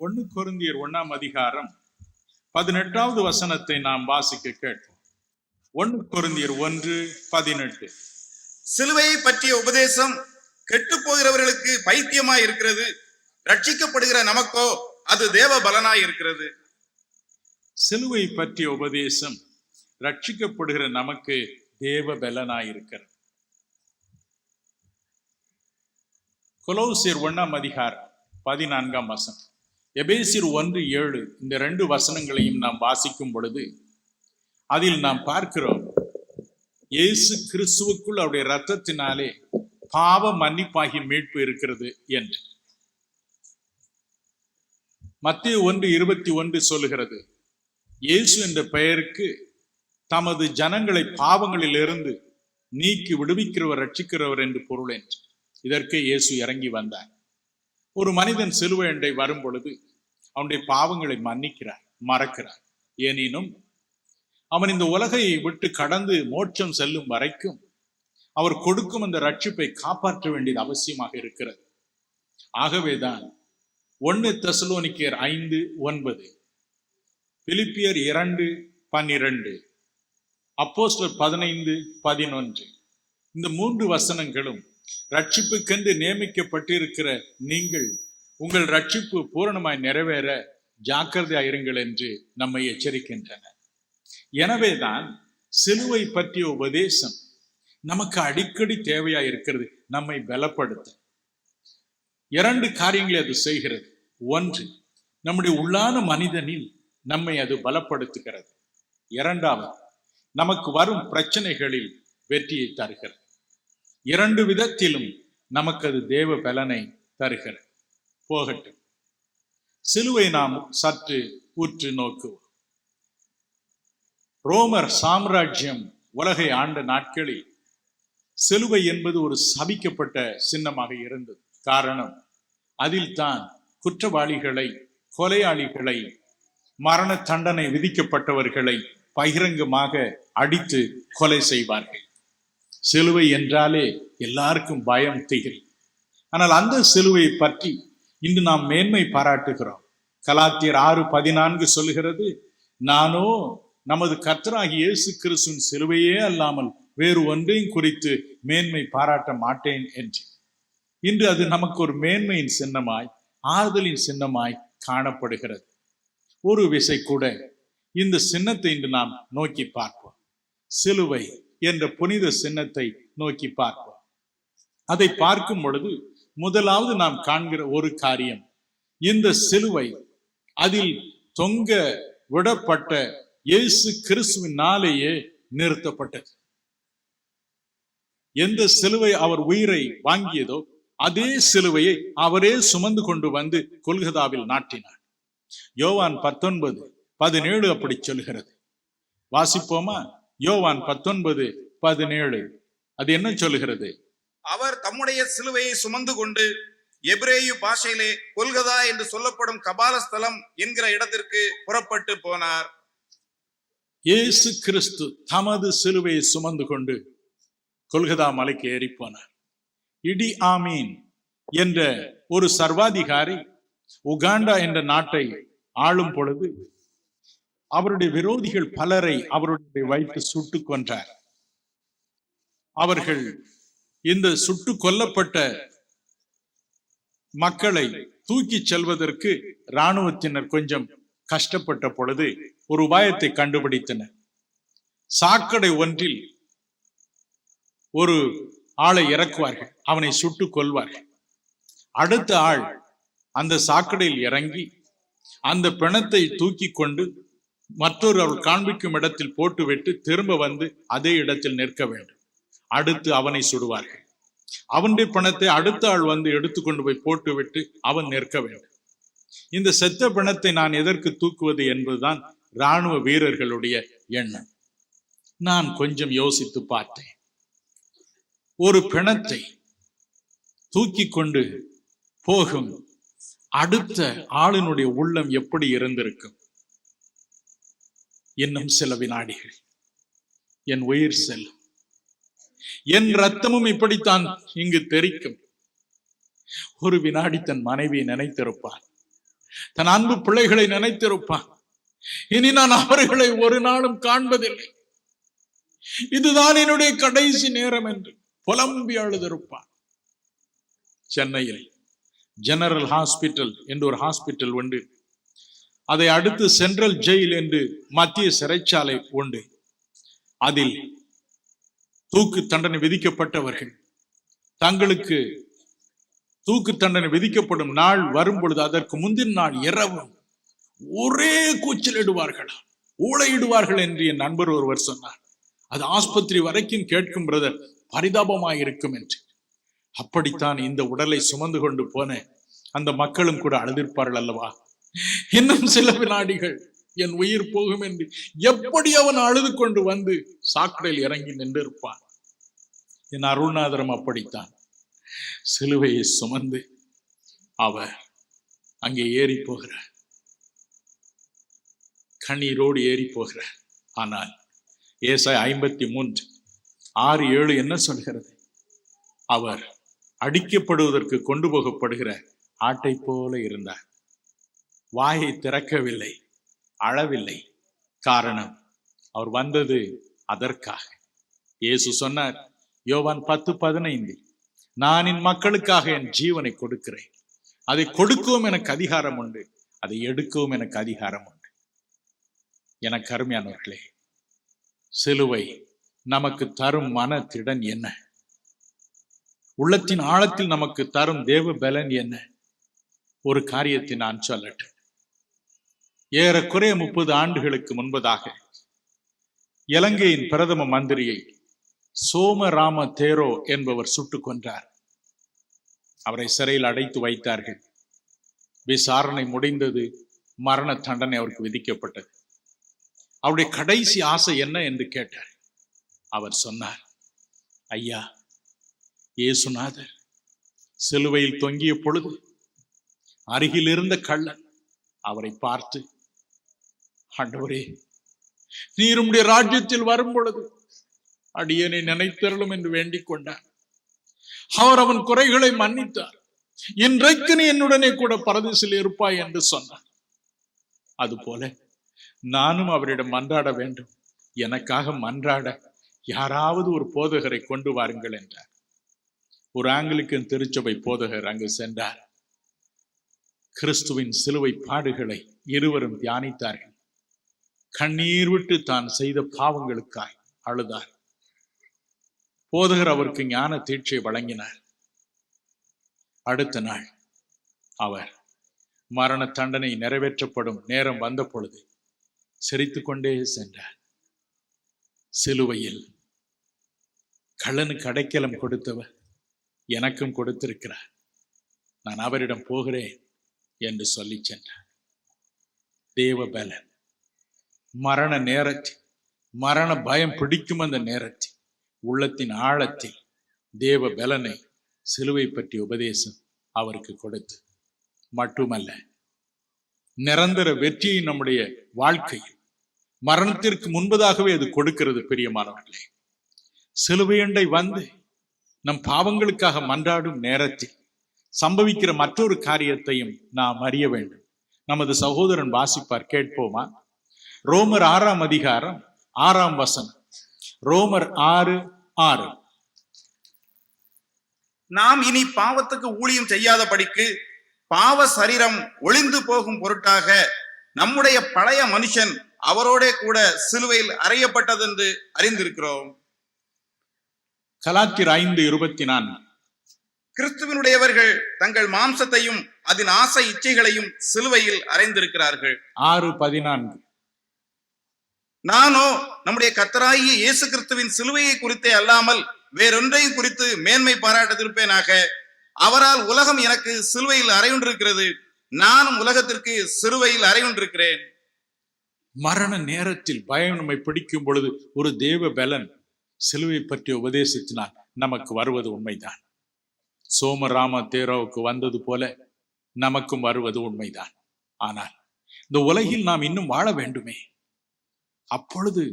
1 கொரிந்தியர் 1ஆம் அதிகாரம் 18வது வசனத்தை நாம் வாசிக்க கேட்போம். 1 கொரிந்தியர் 1:18. சிலுவையை பற்றிய உபதேசம் கெட்டு போகிறவர்களுக்கு பைத்தியமாய் இருக்கிறது, ரட்சிக்கப்படுகிற நமக்கோ அது தேவ பலனாய் இருக்கிறது. சிலுவை பற்றிய உபதேசம் ரட்சிக்கப்படுகிற நமக்கு தேவ பலனாய் இருக்கிறது. கொலோசியர் 1ஆம் அதிகாரம் 14ஆம் வசனம், எபேசியர் 1:7 இந்த 2 வசனங்களையும் நாம் வாசிக்கும் பொழுது அதில் நாம் பார்க்கிறோம், இயேசு கிறிஸ்துவுக்குள் அவருடைய இரத்தத்தினாலே பாவ மன்னிப்பாகி மீட்பு இருக்கிறது என்று. மத்தேயு 1:21 சொல்லுகிறது, இயேசு என்ற பெயருக்கு தமது ஜனங்களை பாவங்களில் இருந்து நீக்கி விடுவிக்கிறவர், ரட்சிக்கிறவர் என்று பொருள் என்று. இதற்கு இயேசு இறங்கி வந்தார். ஒரு மனிதன் சிலுவை அண்டை வரும் பொழுது அவனுடைய பாவங்களை மன்னிக்கிறார், மறக்கிறார். எனினும் அவன் இந்த உலகை விட்டு கடந்து மோட்சம் செல்லும் வரைக்கும் அவர் கொடுக்கும் அந்த ரட்சிப்பை காப்பாற்ற வேண்டியது அவசியமாக இருக்கிறது. ஆகவேதான் 1 தெசலோனிக்கேயர் 5:9, பிலிப்பியர் 2:12, அப்போஸ்தலர் 15:11 இந்த 3 வசனங்களும் ரட்சிப்புக்கென்று நியமிக்கப்பட்டிருக்கிற நீங்கள் உங்கள் ரட்சிப்பு பூரணமாய் நிறைவேற ஜாக்கிரதையாயிருங்கள் என்று நம்மை எச்சரிக்கின்றன. எனவேதான் சிலுவை பற்றிய உபதேசம் நமக்கு அடிக்கடி தேவையாய் இருக்கிறது. நம்மை பலப்படுத்த 2 காரியங்களை அது செய்கிறது. 1, நம்முடைய உள்ளான மனிதனில் நம்மை அது பலப்படுத்துகிறது. 2வது, நமக்கு வரும் பிரச்சனைகளில் வெற்றியை தருகிறது. 2 விதத்திலும் நமக்கு அது தேவ பலனை தருகிறது. போகட்டும், சிலுவை நாம் சற்று உற்று நோக்குவோம். ரோமர் சாம்ராஜ்யம் உலகை ஆண்ட நாட்களில் சிலுவை என்பது ஒரு சபிக்கப்பட்ட சின்னமாக இருந்தது. காரணம், அதில் தான் குற்றவாளிகளை, கொலையாளிகளை, மரண தண்டனை விதிக்கப்பட்டவர்களை பகிரங்கமாக அடித்து கொலை செய்வார்கள். சிலுவை என்றாலே எல்லாருக்கும் பயம், திகில். ஆனால் அந்த சிலுவையை பற்றி இன்று நாம் மேன்மை பாராட்டுகிறோம். கலாத்தியர் 6:14 சொல்லுகிறது, நானோ நமது கர்த்தராகிய இயேசு கிறிஸ்துவின் சிலுவையே அல்லாமல் வேறு ஒன்றையும் குறித்து மேன்மை பாராட்ட மாட்டேன் என்று. இன்று அது நமக்கு ஒரு மேன்மையின் சின்னமாய், ஆறுதலின் சின்னமாய் காணப்படுகிறது. ஒரு விசை கூட இந்த சின்னத்தை இன்று நாம் நோக்கி பார்ப்போம். சிலுவை என்ற புனித சின்னத்தை நோக்கி பார்ப்போம். அதை பார்க்கும் பொழுது முதலாவது நாம் காண்கிற ஒரு காரியம், இந்த சிலுவை அதில் தொங்க விடப்பட்ட இயேசு கிறிஸ்துவினாலேயே நிறுத்தப்பட்டது. எந்த சிலுவை அவர் உயிரை வாங்கியதோ அதே சிலுவையை அவரே சுமந்து கொண்டு வந்து கொல்கதாவில் நாட்டினார். யோவான் 19:17 அப்படி சொல்கிறது. வாசிப்போமா? யோவான் 19:17 அது என்ன சொல்லுகிறது? அவர் தம்முடைய சிலுவையை சுமந்து கொண்டு எபிரேயு பாஷையிலே கொல்கதா என்று சொல்லப்படும் கபாலஸ்தலம் என்கிற இடத்திற்கு புறப்பட்டு போனார். இயேசு கிறிஸ்து தமது சிலுவையை சுமந்து கொண்டு கொல்கதா மலைக்கு ஏறி போனார். இடி ஆமீன் என்ற ஒரு சர்வாதிகாரி உகாண்டா என்ற நாட்டை ஆளும் பொழுது அவருடைய விரோதிகள் பலரை அவருடைய வைத்து சுட்டு கொன்றார். அவர்கள் இந்த சுட்டு கொல்லப்பட்ட மக்களை தூக்கி செல்வதற்கு இராணுவத்தினர் கொஞ்சம் கஷ்டப்பட்ட பொழுது ஒரு உபாயத்தை கண்டுபிடித்தனர். சாக்கடை ஒன்றில் ஒரு ஆளை இறக்குவார்கள், அவனை சுட்டு கொல்வார்கள். அடுத்த ஆள் அந்த சாக்கடையில் இறங்கி அந்த பிணத்தை தூக்கி கொண்டு மற்றொரு அவள் காண்பிக்கும் இடத்தில் போட்டுவிட்டு திரும்ப வந்து அதே இடத்தில் நிற்க வேண்டும். அடுத்து அவனை சுடுவார்கள். அவனுடைய பிணத்தை அடுத்த ஆள் வந்து எடுத்துக்கொண்டு போய் போட்டுவிட்டு அவன் நிற்க வேண்டும். இந்த செத்த பிணத்தை நான் எதற்கு தூக்குவது என்பதுதான் இராணுவ வீரர்களுடைய எண்ணம். நான் கொஞ்சம் யோசித்து பார்த்தேன். ஒரு பிணத்தை தூக்கி கொண்டு போகும் அடுத்த ஆளினுடைய உள்ளம் எப்படி இருந்திருக்கும்? இன்னும் சில வினாடிகள் என் உயிர் செல்லும், என் ரத்தமும் இப்படித்தான் இங்கு தெரிக்கும். ஒரு வினாடி தன் மனைவியை நினைத்திருப்பார். தன் அன்பு பிள்ளைகளை நினைத்திருப்பான். இனி நான் அவர்களை ஒரு நாளும் காண்பதில்லை, இதுதான் என்னுடைய கடைசி நேரம் என்று புலம்பி அழுதிருப்பான். சென்னையில் ஜெனரல் ஹாஸ்பிட்டல் என்று ஒரு ஹாஸ்பிட்டல் உண்டு. அதை அடுத்து சென்ட்ரல் ஜெயில் என்று மத்திய சிறைச்சாலை உண்டு. அதில் தூக்கு தண்டனை விதிக்கப்பட்டவர்கள் தங்களுக்கு தூக்கு தண்டனை விதிக்கப்படும் நாள் வரும் பொழுது அதற்கு முந்தின நாள் இரவு ஒரே கூச்சலிடுவார்களா, ஊழையிடுவார்கள் என்று என் நண்பர் ஒருவர் சொன்னார். அது ஆஸ்பத்திரி வரைக்கும் கேட்கும் பிரதர், பரிதாபமாயிருக்கும் என்று. அப்படித்தான் இந்த உடலை சுமந்து கொண்டு போன அந்த மக்களும் கூட அழுதிருப்பார்கள் அல்லவா. இன்னும் சில வினாடிகள் என் உயிர் போகும் என்று எப்படி அவன் அழுது கொண்டு வந்து சாக்கடையில் இறங்கி நின்று இருப்பான். என் அருள்நாதரும் அப்படித்தான் சிலுவையை சுமந்து அவர் அங்கே ஏறி போகிறார், கண்ணீரோடு ஏறி போகிறார். ஆனால் ஏசாயா 53:6-7 என்ன சொல்கிறது? அவர் அடிக்கப்படுவதற்கு கொண்டு போகப்படுகிற ஆட்டை போல இருந்தார். வாயை திறக்கவில்லை, அழவில்லை. காரணம், அவர் வந்தது அதற்காக. இயேசு சொன்னார் யோவான் 10:15, நான் என் மக்களுக்காக என் ஜீவனை கொடுக்கிறேன். அதை கொடுக்கவும் எனக்கு அதிகாரம் உண்டு, அதை எடுக்கவும் எனக்கு அதிகாரம் உண்டு. எனக்கு அருமையானவர்களே, சிலுவை நமக்கு தரும் மனத்திடன் என்ன? உள்ளத்தின் ஆழத்தில் நமக்கு தரும் தேவ பலன் என்ன? ஒரு காரியத்தை நான் சொல்லட்டும். ஏறக்குறைய 30 ஆண்டுகளுக்கு முன்பதாக இலங்கையின் பிரதம மந்திரியை சோமராம தேரோ என்பவர் சுட்டுக் கொன்றார். அவரை சிறையில் அடைத்து வைத்தார்கள். விசாரணை முடிந்தது, மரண தண்டனை அவருக்கு விதிக்கப்பட்டது. அவருடைய கடைசி ஆசை என்ன என்று கேட்டார். அவர் சொன்னார், ஐயா, இயேசுநாதர் சிலுவையில் தொங்கிய பொழுது அருகில் இருந்த கள்ளன் அவரை பார்த்து, ஆண்டவரே, நீர் உம்முடைய ராஜ்யத்தில் வரும் பொழுது அடியனை நினைத்தருளும் என்று வேண்டிக் கொண்டார். அவர் அவன் குறைகளை மன்னித்தார். இன்றைக்கு நீ என்னுடனே கூட பரதேசில் இருப்பாய் என்று சொன்னார். அதுபோல நானும் அவரிடம் மன்றாட வேண்டும். எனக்காக மன்றாட யாராவது ஒரு போதகரை கொண்டு வாருங்கள் என்றார். ஒரு ஆங்கிலிக்கன் திருச்சபை போதகர் அங்கு சென்றார். கிறிஸ்துவின் சிலுவை பாடுகளை இருவரும் தியானித்தார்கள். கண்ணீர் விட்டு தான் செய்த பாவங்களுக்காய் அழுதார். போதகர் அவருக்கு ஞான தீட்சை வழங்கினார். அடுத்த நாள் அவர் மரண தண்டனை நிறைவேற்றப்படும் நேரம் வந்த பொழுது சிரித்துக் கொண்டே சென்றார். சிலுவையில் கள்ளனுக்கு அடைக்கலம் கொடுத்தவர் எனக்கும் கொடுத்திருக்கிறார், நான் அவரிடம் போகிறேன் என்று சொல்லி சென்றார். தேவ பலன் மரண நேரத்தில், மரண பயம் பிடிக்கும் அந்த நேரத்தில் உள்ளத்தின் ஆழத்தில் தேவ பலனை சிலுவை பற்றிய உபதேசம் அவருக்கு கொடுத்து மட்டுமல்ல, நிரந்தர வெற்றியை நம்முடைய வாழ்க்கை மரணத்திற்கு முன்பதாகவே அது கொடுக்கிறது. பிரியமானவர்களே, சிலுவையண்டை வந்து நம் பாவங்களுக்காக மன்றாடும் நேரத்தில் சம்பவிக்கிற மற்றொரு காரியத்தையும் நாம் அறிய வேண்டும். நமது சகோதரன் வாசிப்பார், கேட்போமா? ரோமர் 6ஆம் அதிகாரம் 6ஆம் வசனம். ரோமர் 6:6. நாம் இனி பாவத்துக்கு ஊழியம் செய்யாதபடிக்கு பாவ சரீரம் ஒளிந்து போகும் பொருட்டாக நம்முடைய பழைய மனுஷன் அவரோட கூட சிலுவையில் அறையப்பட்டது என்று அறிந்திருக்கிறோம். கலாத்தியர் 5:24. கிறிஸ்துவனுடையவர்கள் தங்கள் மாம்சத்தையும் அதன் ஆசை இச்சைகளையும் சிலுவையில் அறைந்திருக்கிறார்கள். 6:14. நானோ நம்முடைய கர்த்தராகிய இயேசு கிறிஸ்துவின் சிலுவையை குறித்தே அல்லாமல் வேறொன்றையும் குறித்து மேன்மை பாராட்டத்திருப்பேனாக. அவரால் உலகம் எனக்கு சிலுவையில் அறையுண்டிருக்கிறது, நானும் உலகத்திற்கு சிலுவையில் அறையுண்டிருக்கிறேன். மரண நேரத்தில் பயம் நம்மை பிடிக்கும் பொழுது ஒரு தேவ பலன் சிலுவை பற்றிய உபதேசத்தினால் நமக்கு வருவது உண்மைதான். சோமராம தேரோவுக்கு வந்தது போல நமக்கும் வருவது உண்மைதான். ஆனால் இந்த உலகில் நாம் இன்னும் வாழ வேண்டுமே. அப்பொழுது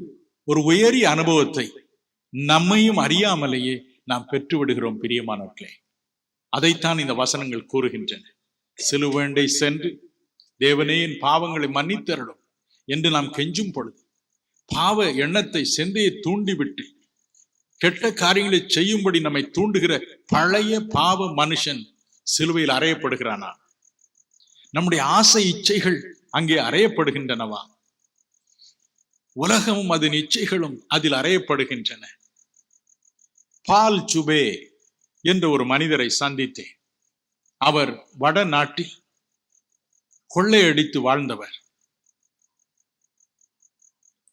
ஒரு உயரிய அனுபவத்தை நம்மையும் அறியாமலேயே நாம் பெற்று விடுகிறோம். பிரியமானவர்களே, அதைத்தான் இந்த வசனங்கள் கூறுகின்றன. சிலுவையண்டை சென்று தேவனே என் பாவங்களை மன்னித்தருளும் என்று நாம் கெஞ்சும் பொழுது, பாவ எண்ணத்தை சிந்தையை தூண்டிவிட்டு கெட்ட காரியங்களை செய்யும்படி நம்மை தூண்டுகிற பழைய பாவ மனுஷன் சிலுவையில் அறையப்படுகிறானா? நம்முடைய ஆசை இச்சைகள் அங்கே அறையப்படுகின்றனவா? உலகமும் அதன் இச்சைகளும் அதில் அறையப்படுகின்றன. பால் சுபே என்ற ஒரு மனிதரை சந்தித்தேன். அவர் வட நாட்டில் கொள்ளையடித்து வாழ்ந்தவர்.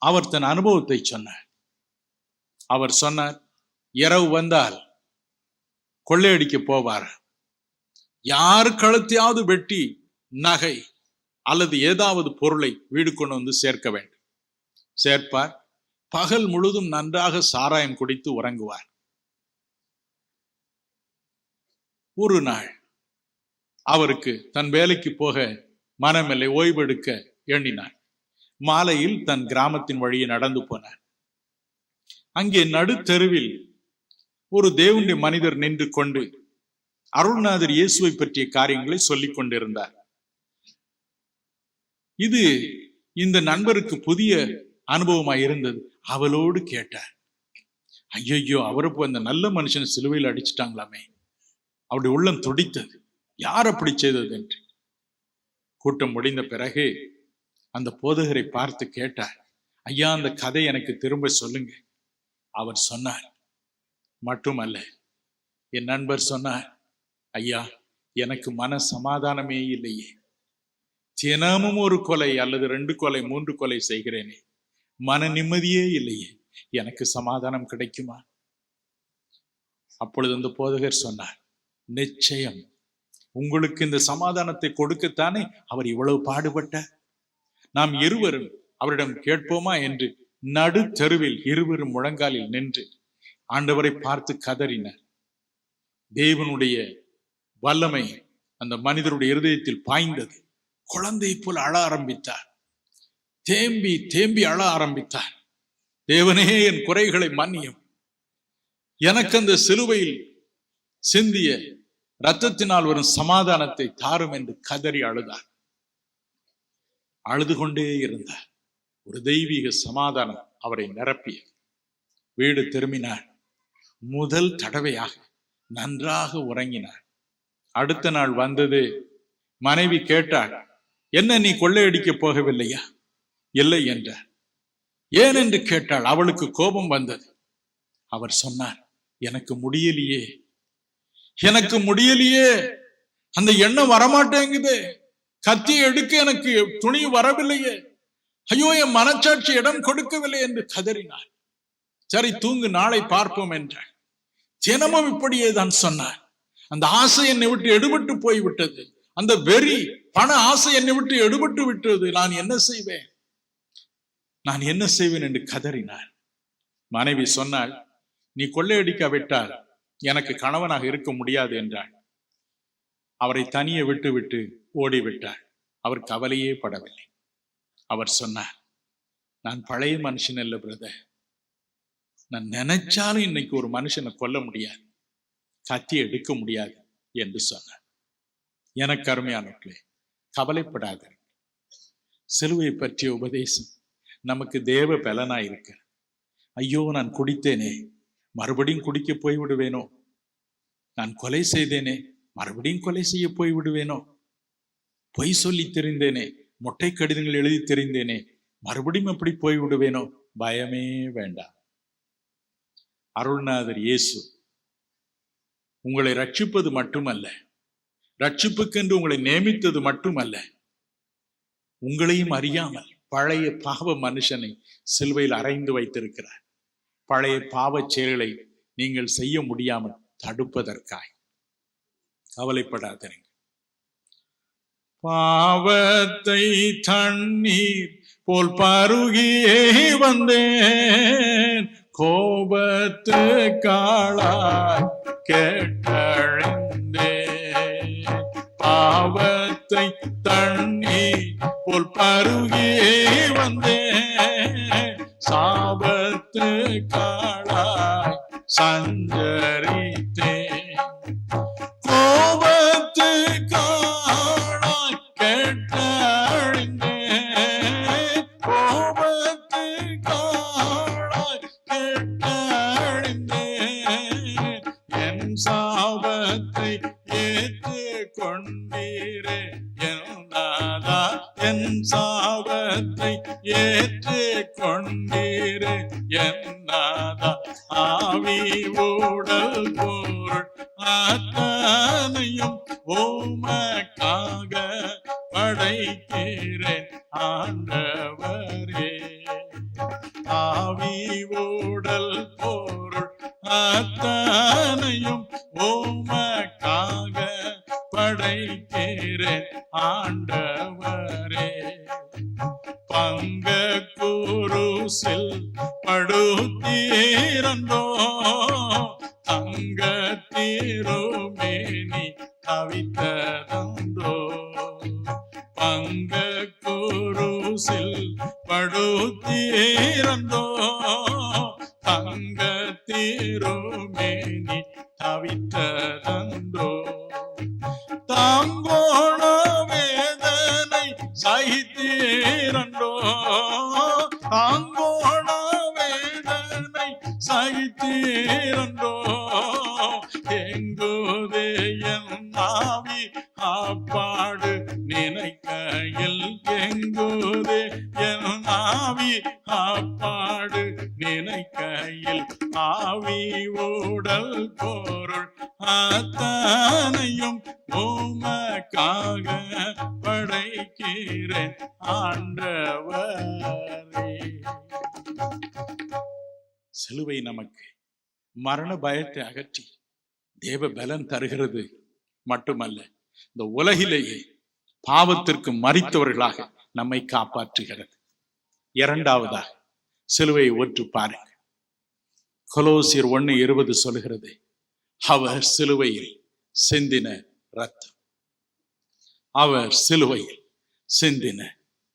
அவர் தன் அனுபவத்தை சொன்னார். அவர் சொன்னார், இரவு வந்தால் கொள்ளையடிக்க போவார். யார் கழுத்தையாவது வெட்டி நகை அல்லது ஏதாவது பொருளை வீடு கொண்டு வந்து சேர்க்க வேண்டும். சேர்ப்பார். பகல் முழுதும் நன்றாக சாராயம் குடித்து உறங்குவார். ஒரு நாள் அவருக்கு தன் வேலைக்கு போக மனமில்லை, ஓய்வெடுக்க எண்ணினார். மாலையில் தன் கிராமத்தின் வழியே நடந்து போனார். அங்கே நடுத்தெருவில் ஒரு தேவனுடைய மனிதர் நின்று கொண்டு அருள்நாதர் இயேசுவை பற்றிய காரியங்களை சொல்லிக் கொண்டிருந்தார். இது இந்த நண்பருக்கு புதிய அனுபவமாய் இருந்தது. அவளோடு கேட்டார், ஐயோ, அவருக்கு அந்த நல்ல மனுஷனை சிலுவையில் அடிச்சுட்டாங்களாமே. அவருடைய உள்ளம் துடித்தது. யார் அப்படி செய்தது என்று. கூட்டம் முடிந்த பிறகு அந்த போதகரை பார்த்து கேட்டார், ஐயா, அந்த கதை எனக்கு திரும்ப சொல்லுங்க. அவர் சொன்னார், மட்டுமல்ல, என் நண்பர் சொன்னார், ஐயா, எனக்கு மன சமாதானமே இல்லையே. தினமும் ஒரு கொலை அல்லது 2 கொலை 3 கொலை செய்கிறேனே, மன நிம்மதியே இல்லையே, எனக்கு சமாதானம் கிடைக்குமா? அப்பொழுது அந்த போதகர் சொன்னார், நிச்சயம் உங்களுக்கு இந்த சமாதானத்தை கொடுக்கத்தானே அவர் இவ்வளவு பாடுபட்டார். நாம் இருவரும் அவரிடம் கேட்போமா என்று நடு தெருவில் இருவரும் முழங்காலில் நின்று ஆண்டவரை பார்த்து கதறினார். தேவனுடைய வல்லமை அந்த மனிதருடைய இருதயத்தில் பாய்ந்தது. குழந்தை போல் அழ ஆரம்பித்தார். தேம்பி தேம்பி அழ ஆரம்பித்தார். தேவனே, என் குறைகளை மன்னியும். எனக்கு அந்த சிலுவையில் சிந்திய இரத்தத்தினால் வரும் சமாதானத்தை தாரும் என்று கதறி அழுதார். அழுது கொண்டே இருந்தார். ஒரு தெய்வீக சமாதானம் அவரை நிரப்பியது. வீடு திரும்பினார். முதல் தடவையாக நன்றாக உறங்கினார். அடுத்த நாள் வந்தது. மனைவி கேட்டாள், என்ன, நீ கொள்ளையடிக்க போகவில்லையா? இல்லை என்றார். ஏன் என்று கேட்டாள். அவளுக்கு கோபம் வந்தது. அவர் சொன்னார், எனக்கு முடியலையே, எனக்கு முடியலையே, அந்த எண்ணம் வரமாட்டேங்குது, கத்தியை எடுக்க எனக்கு துணி வரவில்லையே, ஐயோ, என் மனச்சாட்சி இடம் கொடுக்கவில்லை என்று கதறினார். சரி, தூங்கு, நாளை பார்ப்போம் என்றார். தினமும் இப்படியே தான் சொன்னார். அந்த ஆசை என்னை விட்டு எடுபட்டு போய்விட்டது. அந்த வெறி, பண ஆசை என்னை விட்டு எடுபட்டு விட்டது. நான் என்ன செய்வேன், நான் என்ன செய்வேன் என்று கதறினார். மனைவி சொன்னாள், நீ கொள்ளையடிக்காவிட்டால் எனக்கு கணவனாக இருக்க முடியாது என்றாள். அவரை தனியே விட்டு விட்டு ஓடிவிட்டாள். அவர் கவலையே படவில்லை. அவர் சொன்னார், நான் பழைய மனுஷன் அல்ல பிரதர். நான் நினைச்சாலும் இன்னைக்கு ஒரு மனுஷனை கொல்ல முடியாது, கத்தி எடுக்க முடியாது என்று சொன்னார். எனக்கு அருமையானவர்களே, கவலைப்படாத. சிலுவை பற்றிய உபதேசம் நமக்கு தேவ பலனா இருக்கு. ஐயோ, நான் குடித்தேனே, மறுபடியும் குடிக்க போய் விடுவேனோ? நான் கொலை செய்தேனே, மறுபடியும் கொலை செய்ய போய் விடுவேனோ? பொய் சொல்லி தெரிந்தேனே, மொட்டை கடிதங்கள் எழுதி தெரிந்தேனே, மறுபடியும் அப்படி போய் விடுவேனோ? பயமே வேண்டாம். அருள்நாதர் இயேசு உங்களை ரட்சிப்பது மட்டுமல்ல, ரட்சிப்புக்கென்று உங்களை நியமித்தது மட்டுமல்ல, உங்களையும் அறியாமல் பழைய பாவ மனுஷனை சிலுவையில் அறைந்து வைத்திருக்கிறார். பழைய பாவச் செயல்களை நீங்கள் செய்ய முடியாமல் தடுப்பதற்காய். கவலைப்படாதீங்க. பாவத்தை தண்ணீர் போல் பருகியே வந்தேன், கோபத்து காளாய் கேட்டழிந்தேன். பாவத்தை தண்ணீர் போல் பருகியே வந்தேன், சாபத்து காளாய் சஞ்சரித்தேன். கோபத்து காளாய் கேட்டழிந்தேன், என் சாபத்தை ஏற்று கொண்டீரே என்னாதா. ஆவி உடல் பொருள் அத்தனையும் உமக்காக படைக்கிறேன் ஆண்டவரே. ஆவி உடல் பொருள் அத்தனையும் உமக்காக படைக்கிறேன் ஆண்டவரே. பங்க குருசில் படுத்தீரந்தோ தங்க திருமேனி தவித்ததந்தோ. பங்க குருசில் படுத்தீரந்தோ தங்க திருமேனி தவித்ததந்தோ. தாங்கோண வேதனை சகித்தீரன்றோ தாங்கோண வேதனை சகித்தீரன்றோ. எங்குதே என் ஆவி ஆப்பாடு நினைக்கையில் எங்குதே என் ஆவி ஆப்பாடு நினைக்கையில். ஆவி உடல் பொருள் அத்தனையும் உமக்காக படைக்கிறேன் ஆண்டவரே. சிலுவை நமக்கு மரண பயத்தை அகற்றி தேவ பலன் தருகிறது மட்டுமல்ல, இந்த உலகிலேயே பாவத்திற்கு மரித்தவர்களாக நம்மை காப்பாற்றுகிறது. இரண்டாவதாக சிலுவையை ஒற்று பாருங்க. கொலோசியர் 1:20 சொல்கிறது, அவர் சிலுவையில் சிந்தின ரத்தம். அவர் சிலுவையில் சிந்தின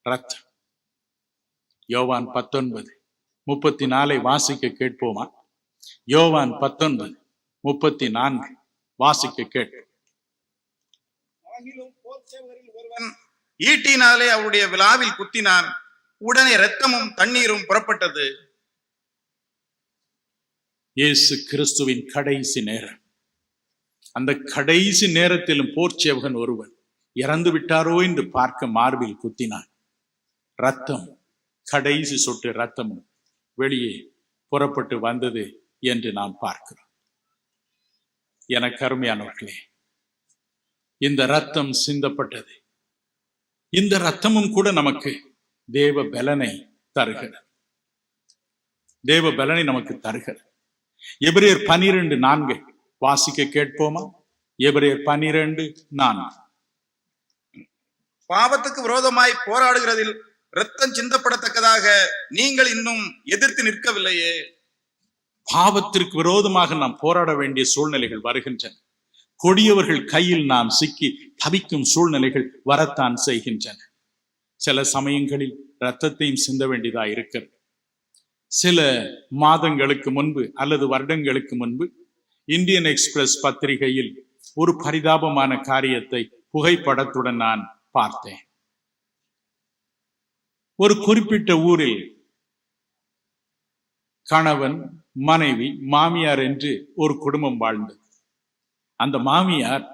ரத்தம். யோவான் 19:34 வாசிக்க கேட்போமா? யோவான் 19:34 வாசிக்க கேட்போம். ஒருவன் ஈட்டினாலே அவருடைய விலாவில் குத்தினான், உடனே இரத்தமும் தண்ணீரும் புறப்பட்டது. இயேசு கிறிஸ்துவின் கடைசி நேரம். அந்த கடைசி நேரத்திலும் போர்ச்சேவகன் ஒருவன் இறந்து விட்டாரோ என்று பார்க்க மார்பில் குத்தினான். ரத்தம், கடைசி சொட்டு ரத்தமும் வெளியே புறப்பட்டு வந்தது என்று நாம் பார்க்கிறோம். எனக்கு அருமையானவர்களே, இந்த ரத்தம் சிந்தப்பட்டது. இந்த ரத்தமும் கூட நமக்கு தேவ பலனை தருகிறது. தேவ பலனை நமக்கு தருகிறது. எபிரேயர் 12:4 வாசிக்க கேட்போமா? எபிரேயர் 12:4. பாவத்துக்கு விரோதமாய் போராடுகிறதில் இரத்தம் சிந்தப்படத்தக்கதாக நீங்கள் இன்னும் எதிர்த்து நிற்கவில்லையே. பாவத்திற்கு விரோதமாக நாம் போராட வேண்டிய சூழ்நிலைகள் வருகின்றன. கொடியவர்கள் கையில் நாம் சிக்கி தவிக்கும் சூழ்நிலைகள் வரத்தான் செய்கின்றன. சில சமயங்களில் இரத்தத்தையும் சிந்த வேண்டியதா இருக்கிறது. சில மாதங்களுக்கு முன்பு அல்லது வருடங்களுக்கு முன்பு இந்தியன் எக்ஸ்பிரஸ் பத்திரிகையில் ஒரு பரிதாபமான காரியத்தை புகைப்படத்துடன் நான் பார்த்தேன். ஒரு குறிப்பிட்ட ஊரில் கணவன், மனைவி, மாமியார் என்று ஒரு குடும்பம் வாழ்ந்தது. அந்த மாமியார்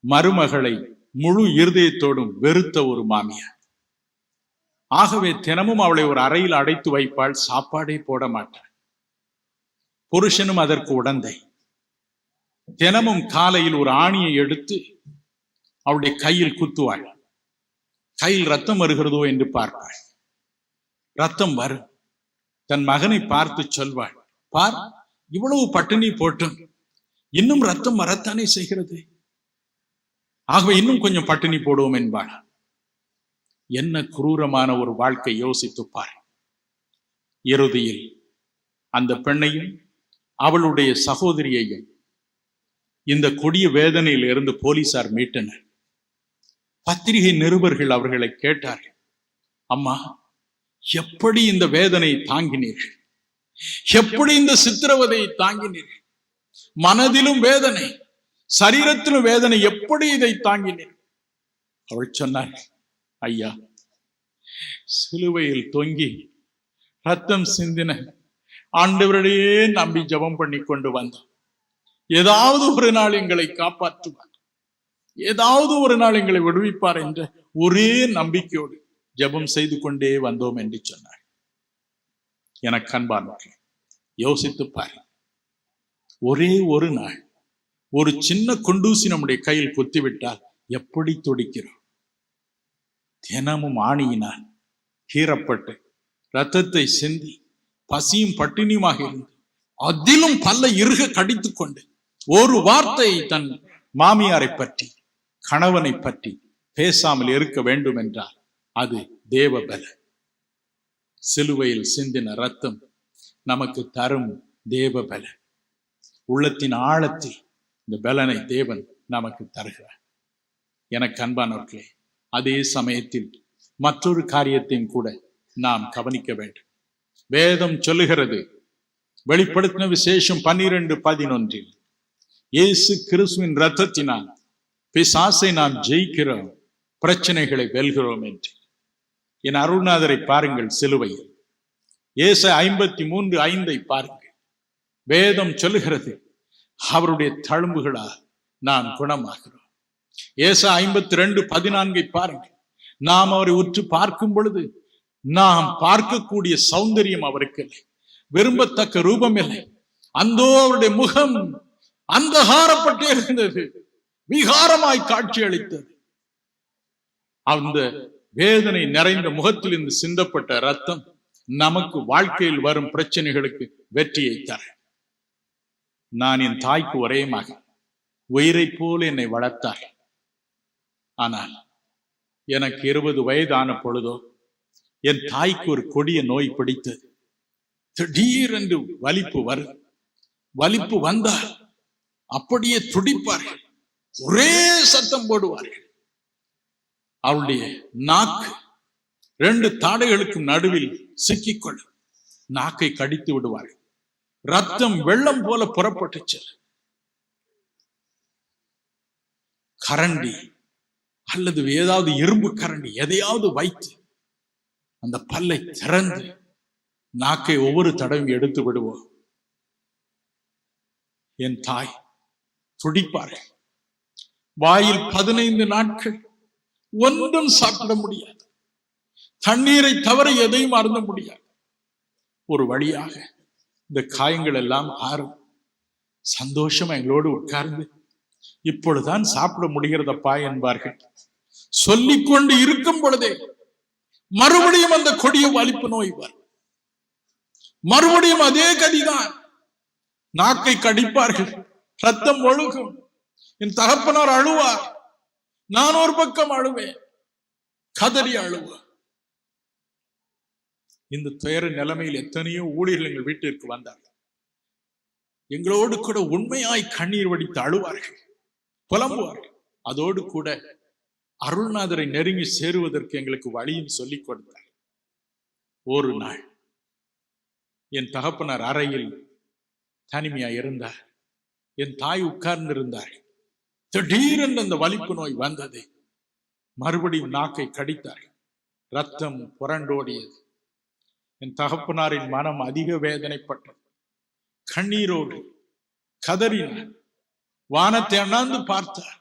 மருமகளை முழு இருதயத்தோடும் வெறுத்த ஒரு மாமியார். ஆகவே தினமும் அவளை ஒரு அறையில் அடைத்து வைப்பாள், சாப்பாடே போட மாட்டாள். புருஷனும் அதற்கு உடந்தை. தினமும் காலையில் ஒரு ஆணியை எடுத்து அவளுடைய கையில் குத்துவாள். கையில் ரத்தம் வருகிறதோ என்று பார்ப்பாள். ரத்தம் வரும். தன் மகனை பார்த்து சொல்வாள், பார், இவ்வளவு பட்டினி போட்டும் இன்னும் ரத்தம் வரத்தானே செய்கிறது. ஆகவே இன்னும் கொஞ்சம் பட்டினி போடுவோம் என்பாள். என்ன குரூரமான ஒரு வாழ்க்கை, யோசித்துப்பார். இறுதியில் அந்த பெண்ணையும் அவளுடைய சகோதரியையும் இந்த கொடிய வேதனையில் இருந்து போலீசார் மீட்டனர். பத்திரிகை நிருபர்கள் அவர்களை கேட்டார்கள், அம்மா, எப்படி இந்த வேதனையை தாங்கினீர்கள்? எப்படி இந்த சித்திரவதையை தாங்கினீர்கள்? மனதிலும் வேதனை, சரீரத்திலும் வேதனை, எப்படி இதை தாங்கினீர்கள்? அவள் சொன்னார், ஐயா, சிலுவையில் தொங்கி ரத்தம் சிந்தின ஆண்டவரையே நம்பி ஜெபம் பண்ணி கொண்டு வந்தோம். ஏதாவது ஒரு நாள் எங்களை காப்பாற்றுவார், ஏதாவது ஒரு நாள் எங்களை விடுவிப்பார் என்ற ஒரே நம்பிக்கையோடு ஜெபம் செய்து கொண்டே வந்தோம் என்று சொன்னார். எனக்கு அன்பானவர்களே, யோசித்து பாரு, ஒரே ஒரு நாள் ஒரு சின்ன குண்டூசி நம்முடைய கையில் குத்திவிட்டால் எப்படி துடிக்கிறோம்? தினமும் ஆணியினால் கீறப்பட்டு ரத்தத்தை சிந்தி பசியும் பட்டினியுமாக இருந்து அதிலும் பல்ல இறுக கடித்து கொண்டு ஒரு வார்த்தை தன் மாமியாரை பற்றி கணவனை பற்றி பேசாமல் இருக்க வேண்டும் என்றால் அது தேவ பல. சிலுவையில் சிந்தின ரத்தம் நமக்கு தரும் தேவ பல. உள்ளத்தின் ஆழத்தில் இந்த பலனை தேவன் நமக்கு தருகிறார். எனக்கு அன்பானவர்களே, அதே சமயத்தில் மற்றொரு காரியத்தையும் கூட நாம் கவனிக்க வேண்டும். வேதம் சொல்லுகிறது, வெளிப்படுத்தின விசேஷம் 12:11, இயேசு கிறிஸ்துவின் இரத்தத்தினால் பிசாசை நாம் ஜெயிக்கிறோம், பிரச்சனைகளை வெல்கிறோம் என்று. என் அருள்நாதரை பாருங்கள், சிலுவையில் ஏசாயா 53:5 பாருங்கள். வேதம் சொல்லுகிறது, அவருடைய தழும்புகளால் நாம் குணமாகிறோம். ஏசாயா 52:14 பாருங்கள். நாம் அவரை உற்று பார்க்கும் பொழுது நாம் பார்க்கக்கூடிய சௌந்தரியம் அவருக்கு இல்லை, விரும்பத்தக்க ரூபம் இல்லை. அந்தோ அவருடைய முகம் அந்தகாரப்பட்டே இருந்தது, விகாரமாய் காட்சி அளித்தது. அந்த வேதனை நிறைந்த முகத்தில் இருந்து சிந்தப்பட்ட ரத்தம் நமக்கு வாழ்க்கையில் வரும் பிரச்சனைகளுக்கு வெற்றியை தர. நான் என் தாய்க்கு ஒரே மகன், உயிரை போல என்னை வளர்த்தார். ஆனால் எனக்கு 20 வயதான பொழுதோ என் தாய்க்கு ஒரு கொடிய நோய் பிடித்தது. திடீரென்று வலிப்பு வரும். வலிப்பு வந்தால் அப்படியே துடிப்பார்கள், ஒரே சத்தம் போடுவார்கள். அவளுடைய நாக்கு 2 தாடைகளுக்கும் நடுவில் சிக்கிக்கொள்ளும், நாக்கை கடித்து விடுவார்கள். ரத்தம் வெள்ளம் போல புறப்பட்டுச்சு. கரண்டி அல்லது ஏதாவது இரும்பு கரண்டி எதையாவது வைத்து அந்த பல்லை திறந்து நாக்கை ஒவ்வொரு தடவையும் எடுத்து விடுவோம். என் தாய் துடிப்பார்கள். வாயில் 15 நாட்கள் ஒன்றும் சாப்பிட முடியாது, தண்ணீரை தவிர எதையும் அருந்த முடியாது. ஒரு வழியாக இந்த காயங்கள் எல்லாம் ஆறும். சந்தோஷம் எங்களோடு உட்கார்ந்து, இப்பொழுதுதான் சாப்பிட முடிகிறதப்பா என்பார்கள். சொல்லிக்கொண்டு இருக்கும் பொழுதே மறுபடியும் அந்த கொடிய வலிப்பு நோய் வரும். மறுபடியும் அதே கதிதான். நாக்கை கடிப்பார்கள், ரத்தம் ஒழுகும். என் தகப்பனார் அழுவார், நான் ஒரு பக்கம் அழுவேன், கதறி அழுவார். இந்த துயர நிலைமையில் எத்தனையோ ஊழியர்கள் எங்கள் வீட்டிற்கு வந்தார்கள். எங்களோடு கூட உண்மையாய் கண்ணீர் வடித்து அழுவார்கள், புலம்புவார்கள். அதோடு கூட அருள்நாதரை நெருங்கி சேருவதற்கு எங்களுக்கு வழியும் சொல்லிக் கொடுத்தார். ஒரு நாள் என் தகப்பனார் அறையில் தனிமையா இருந்தார். என் தாய் உட்கார்ந்து இருந்தார். திடீரென்று அந்த வலிப்பு நோய் வந்தது. மறுபடியும் நாக்கை கடித்தார், ரத்தம் புரண்டோடியது. என் தகப்பனாரின் மனம் அதிக வேதனைப்பட்டது. கண்ணீரோடு கதறினார். வானத்தை அண்ணாந்து பார்த்தார்.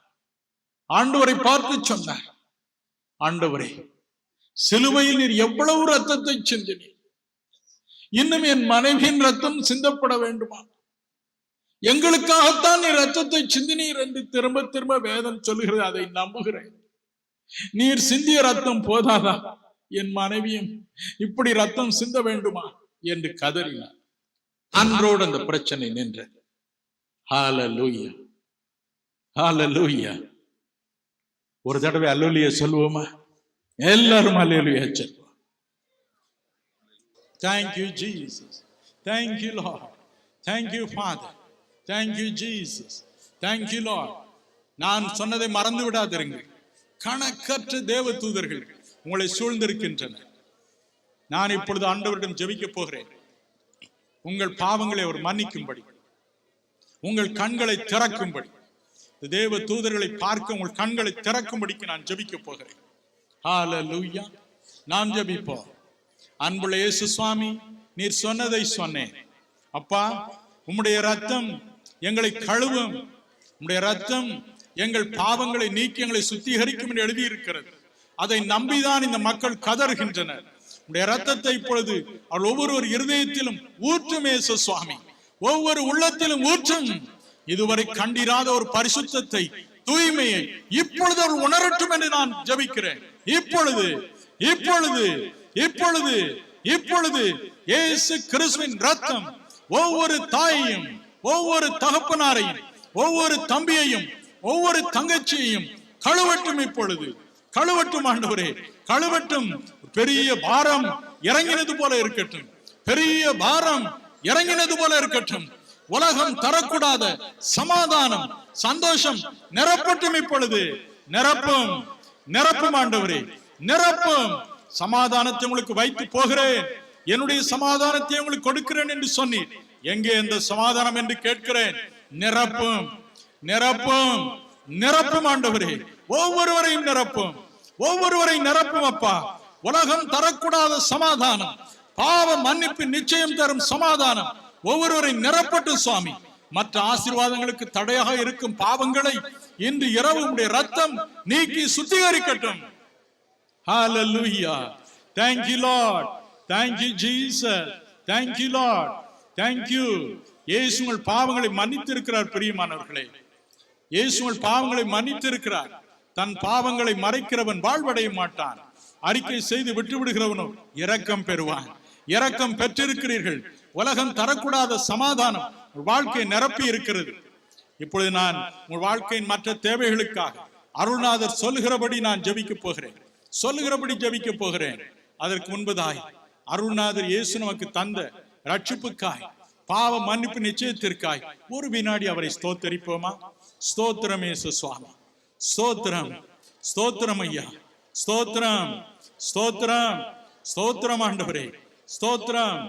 ஆண்டவரை பார்த்து சொன்னார், ஆண்டவரே, சிலுவையில் நீர் எவ்வளவு ரத்தத்தை சிந்தினீர், இன்னும் என் மனைவியின் ரத்தம் சிந்தப்பட வேண்டுமா? எங்களுக்காகத்தான் நீர் ரத்தத்தை சிந்தினீர் என்று திரும்ப திரும்ப வேதம் சொல்லுகிறது. அதை நம்புகிறேன். நீர் சிந்திய ரத்தம் போதாதா, என் மனைவியும் இப்படி ரத்தம் சிந்த வேண்டுமா என்று கதறினார். அன்றோடு அந்த பிரச்சனை நின்றது. ஹல்லேலூயா, ஹல்லேலூயா. ஒரு தடவை அல்லேலூயா சொல்லுவோமா? எல்லாரும் அல்லேலூயா சொல்லுவோம். Thank you Jesus, thank you Lord, thank you Father, thank you Jesus, thank you Lord. நான் சொன்னதை மறந்து விடாதிருங்கள். கணக்கற்ற தேவ தூதர்கள் உங்களை சூழ்ந்திருக்கின்றனர். நான் இப்பொழுது ஆண்டவரிடம் ஜெபிக்க போகிறேன். உங்கள் பாவங்களை அவர் மன்னிக்கும்படி, உங்கள் கண்களை திறக்கும்படி, தேவ தூதர்களை பார்க்க உங்கள் கண்களை திறக்கும்படிக்கு நான் ஜெபிக்க போகிறேன். ஹல்லேலூயா. நாம் ஜெபிப்போம். அன்புள்ள இயேசு சுவாமி, நீர் சொன்னதை சொன்னேன். அப்பா, உம்முடைய ரத்தம் எங்களை கழுவும், உம்முடைய ரத்தம் எங்கள் பாவங்களை நீக்கி எங்களை சுத்திகரிக்கும் என்று எழுதியிருக்கிறது. அதை நம்பிதான் இந்த மக்கள் கதறுகின்றனர். உடைய ரத்தத்தை இப்பொழுது அவள் ஒவ்வொரு இருதயத்திலும் ஊற்றும் இயேசு சுவாமி, ஒவ்வொரு உள்ளத்திலும் ஊற்றும். இதுவரை கண்டிராத ஒரு பரிசுத்தத்தை, தூய்மையை இப்பொழுது அவள் உணரட்டும் என்று நான் ஜெபிக்கிறேன். இப்பொழுது இப்பொழுது இப்பொழுது இப்பொழுது இயேசு கிறிஸ்துவின் ரத்தம் ஒவ்வொரு தாயையும், ஒவ்வொரு தகப்பனாரையும், ஒவ்வொரு தம்பியையும், ஒவ்வொரு தங்கச்சியையும் கழுவட்டும். இப்பொழுது கழுவட்டும் ஆண்டவரே, கழுவட்டும். பெரிய பாரம் இறங்கினது போல இருக்கட்டும், பெரிய பாரம் இறங்கினது போல இருக்கட்டும். உலகம் தரக்கூடாத சமாதானம், சந்தோஷம் நிரப்பட்டும். இப்பொழுது நிரப்பும், நிரப்பும் ஆண்டவரே, நிரப்பும். சமாதானத்தை உங்களுக்கு வைத்து போகிறேன், என்னுடைய சமாதானத்தை உங்களுக்கு கொடுக்கிறேன் என்று சொன்னீர். எங்கே இந்த சமாதானம் என்று கேட்கிறேன். நிரப்பும், நிரப்பும், நிரப்பும் ஆண்டவரே. ஒவ்வொருவரையும் நிரப்பும், ஒவ்வொருவரையும் நிரப்பும் அப்பா. உலகம் தரக்கூடாத சமாதானம், பாவ மன்னிப்பு நிச்சயம் தரும் சமாதானம் ஒவ்வொருவரையும் நிரப்பட்டும் சுவாமி. மற்ற ஆசீர்வாதங்களுக்கு தடையாக இருக்கும் பாவங்களை இன்று இரவு உம்முடைய ரத்தம் நீக்கி சுத்திகரிக்கட்டும். Hallelujah. Thank you Lord. Thank you Jesus. Thank you Lord. Thank you. இயேசு உங்கள் பாவங்களை மன்னித்து இருக்கிறார். பிரியமானவர்களே, இயேசு உங்கள் பாவங்களை மன்னித்து இருக்கிறார். தன் பாவங்களை மறைக்கிறவன் வாழ்வடைய மாட்டான், அறிக்கை செய்து விட்டு விடுகிறவனோ இரக்கம் பெறுவான். இரக்கம் பெற்றிருக்கிறீர்கள். உலகம் தரக்கூடாத சமாதானம் உங்கள் வாழ்க்கையை நிரப்பி இருக்கிறது. இப்பொழுது நான் உங்கள் வாழ்க்கையின் மற்ற தேவைகளுக்காக அருள்நாதர் சொல்லுகிறபடி நான் ஜெபிக்க போகிறேன், சொல்லுகிறபடி ஜெபிக்க போகிறேன். அதற்கு முன்பதாய் அருள்நாதர் இயேசு நமக்கு தந்த ரட்சிப்புக்காய், பாவ மன்னிப்பு நிச்சயத்திற்காய் ஒரு வினாடி அவரை ஸ்தோத்தரிப்போமா? ஸ்தோத்திரம் இயேசு சுவாமி, ஸ்தோத்திரம், ஸ்தோத்திரம் ஐயா, ஸ்தோத்திரம், ஸ்தோத்திரம், ஸ்தோத்திரம் ஆண்டவரே, ஸ்தோத்திரம்.